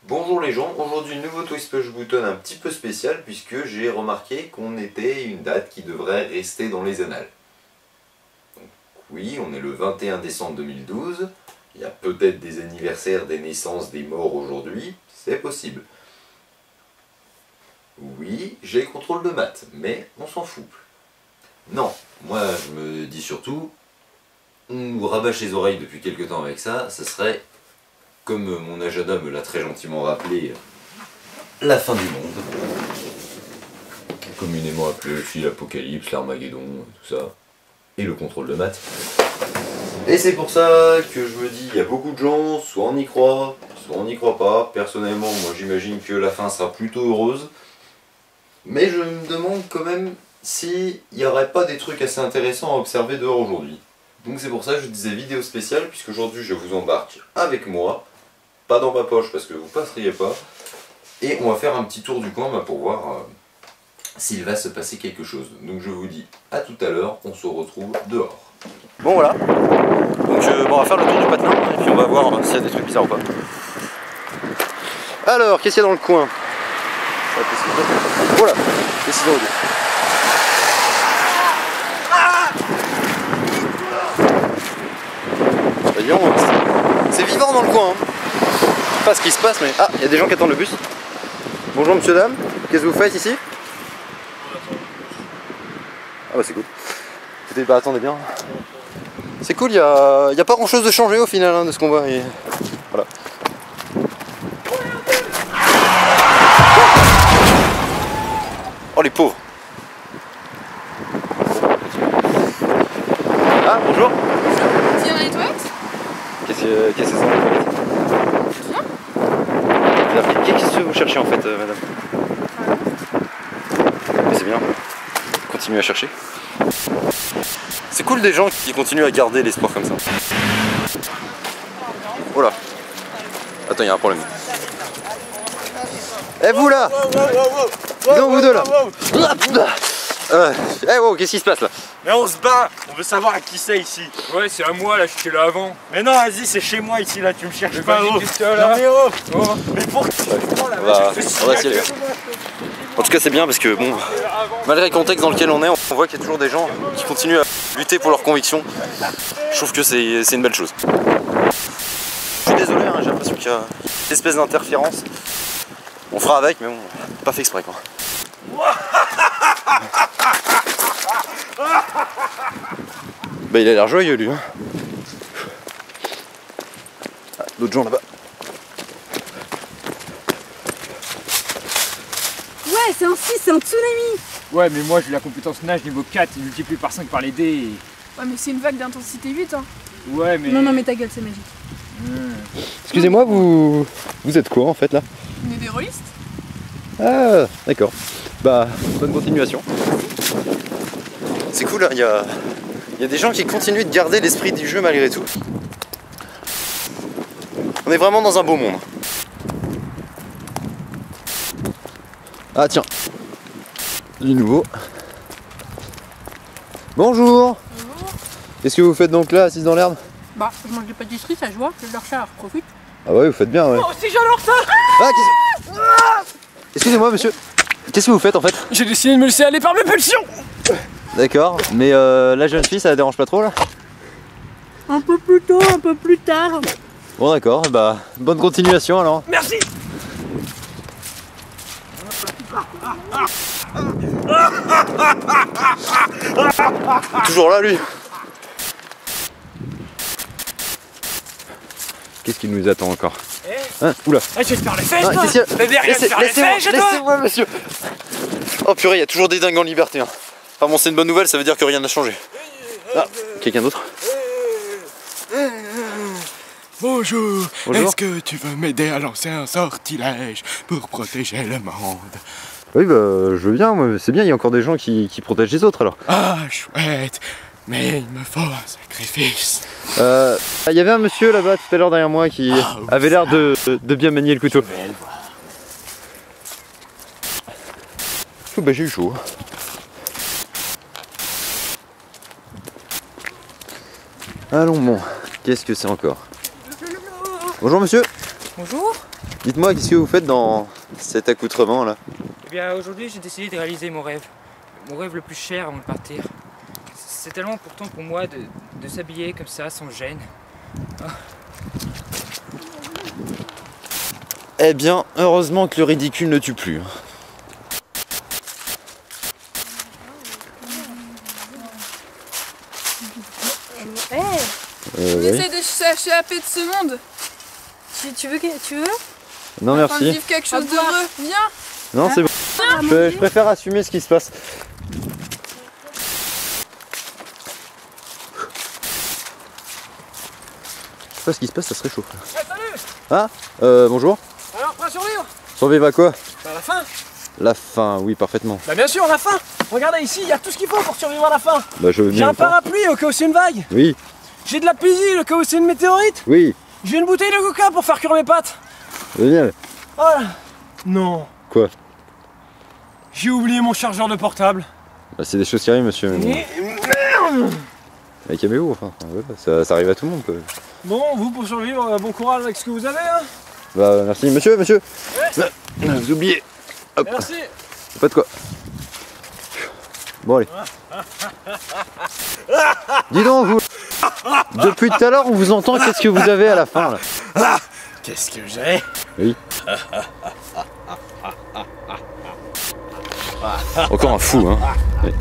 Bonjour les gens, aujourd'hui nouveau Twist Push Button un petit peu spécial puisque j'ai remarqué qu'on était une date qui devrait rester dans les annales. Donc, oui, on est le 21 décembre 2012, il y a peut-être des anniversaires, des naissances, des morts aujourd'hui, c'est possible. Oui, j'ai le contrôle de maths, mais on s'en fout. Non, moi je me dis surtout, on nous rabâche les oreilles depuis quelques temps avec ça, ce serait, comme mon agenda me l'a très gentiment rappelé, la fin du monde. Communément appelé aussi l'apocalypse, l'Armageddon, tout ça. Et le contrôle de maths. Et c'est pour ça que je me dis, il y a beaucoup de gens, soit on y croit, soit on n'y croit pas. Personnellement, moi j'imagine que la fin sera plutôt heureuse. Mais je me demande quand même s'il n'y aurait pas des trucs assez intéressants à observer dehors aujourd'hui. Donc c'est pour ça que je disais vidéo spéciale, puisqu'aujourd'hui je vous embarque avec moi, pas dans ma poche parce que vous passeriez pas, et on va faire un petit tour du coin pour voir s'il va se passer quelque chose. Donc je vous dis à tout à l'heure, on se retrouve dehors. Bon voilà, donc on va faire le tour du patelin et puis on va voir s'il y a des trucs bizarres ou pas. Alors, qu'est-ce qu'il y a dans le coin? Voilà, les ciseaux au lieu. C'est vivant dans le coin, hein. Je sais pas ce qui se passe, mais... Ah, il y a des gens qui attendent le bus. Bonjour monsieur, dame, qu'est-ce que vous faites ici? Ah bah c'est cool. Écoutez, bah attendez bien. C'est cool, il y a pas grand chose de changé au final hein, de ce qu'on voit. Et... Voilà. Oh les pauvres. Ah bonjour. Tu viens dans les toilettes? Qu'est-ce que c'est ça les toilettes? Qu'est-ce que vous cherchez en fait madame? Mais c'est bien. Continuez à chercher. C'est cool des gens qui continuent à garder l'espoir comme ça. Oh là. Attends, il y a un problème. Eh vous là! Non vous deux là! Eh wow, qu'est-ce qui se passe là? Mais on se bat, on veut savoir à qui c'est ici. Ouais, c'est à moi là, j'étais là avant. Mais non, vas-y, c'est chez moi ici là, tu me cherches pas. vas-y, Oh. qu'est-ce que là? Non mais oh. Oh. Mais pour On va essayer les gars. En tout cas c'est bien parce que bon, malgré le contexte dans lequel on est, on voit qu'il y a toujours des gens qui continuent à lutter pour leurs convictions. Je trouve que c'est une belle chose. Je suis désolé, hein, j'ai l'impression qu'il y a une espèce d'interférence. On fera avec, mais bon, pas fait exprès quoi. Bah il a l'air joyeux lui hein. Ah, d'autres gens là-bas. Ouais, c'est un 6, c'est un tsunami. Ouais, mais moi j'ai la compétence nage niveau 4, il multiplie par 5 par les dés. Et... Ouais, mais c'est une vague d'intensité 8, hein. Ouais, mais... Non, mais ta gueule, c'est magique. Excusez-moi, vous êtes quoi en fait là? On est des rôlistes. Ah d'accord. Bah bonne continuation. C'est cool, hein, il y a des gens qui continuent de garder l'esprit du jeu malgré tout. On est vraiment dans un beau monde. Ah tiens, du nouveau. Bonjour. Bonjour. Qu'est-ce que vous faites donc là, assise dans l'herbe? Bah, je mange des pâtisseries, ça je vois, je leur chat, profite. Ah ouais, vous faites bien, ouais. Oh, si j'adore ça. Ah, excusez-moi, monsieur. Qu'est-ce que vous faites en fait? J'ai décidé de me laisser aller par mes pulsions. D'accord, mais la jeune fille, ça la dérange pas trop là? Un peu plus tôt, un peu plus tard. Bon d'accord, bah bonne continuation alors. Merci. Toujours là lui. Qu'est-ce qui nous attend encore? Hein? Oula. Ah, je vais te faire les fesses, Ah, toi. qu'est-ce qu'il y a? Mais derrière, te faire les fesses, toi. Laissez-moi monsieur. Oh purée, il y a toujours des dingues en liberté hein. Enfin bon, c'est une bonne nouvelle, ça veut dire que rien n'a changé. Ah, quelqu'un d'autre? Bonjour. Bonjour. Est-ce que tu veux m'aider à lancer un sortilège pour protéger le monde? Oui bah je veux bien, c'est bien, il y a encore des gens qui protègent les autres alors. Ah chouette. Mais il me faut un sacrifice. Il y avait un monsieur là-bas tout à l'heure derrière moi qui avait l'air de bien manier le couteau. Je vais le voir. Oh, bah j'ai eu chaud. Allons bon, qu'est-ce que c'est encore? Bonjour monsieur. Bonjour. Dites-moi, qu'est-ce que vous faites dans cet accoutrement là? Eh bien aujourd'hui j'ai décidé de réaliser mon rêve le plus cher avant de partir. C'est tellement important pour moi de s'habiller comme ça, sans gêne. Eh bien, heureusement que le ridicule ne tue plus. Oui. J'essaie de s'échapper de ce monde. Tu veux Non Enfin, merci. vivre quelque chose d'heureux. Viens. Non c'est bon. Je préfère assumer ce qui se passe. Je sais pas ce qui se passe, ça se réchauffe. Salut. Ah bonjour. Alors, prêt à survivre? Survivre à quoi? Bah la faim. La faim, oui parfaitement. Bah bien sûr, la faim. Regardez ici, il y a tout ce qu'il faut pour survivre à la faim. Bah je veux J'ai bien un le faire. parapluie au cas où c'est une vague. Oui, J'ai de la pizzi au cas où c'est une météorite. oui, J'ai une bouteille de coca pour faire cuire mes pâtes. génial. Voilà. Non. Quoi? J'ai oublié mon chargeur de portable. Bah, c'est des choses qui arrivent monsieur. Mais bon. Et merde. Mais calmez-vous, enfin, voilà, ça arrive à tout le monde quoi. Bon, vous pour survivre, bon courage avec ce que vous avez. Hein. Bah merci, monsieur. Vous oubliez. Hop, Merci. pas de quoi. Bon allez. Dis donc vous. Depuis tout à l'heure on vous entend, qu'est-ce que vous avez à la fin là? Qu'est-ce que j'ai? Oui. Encore un fou hein. Oui.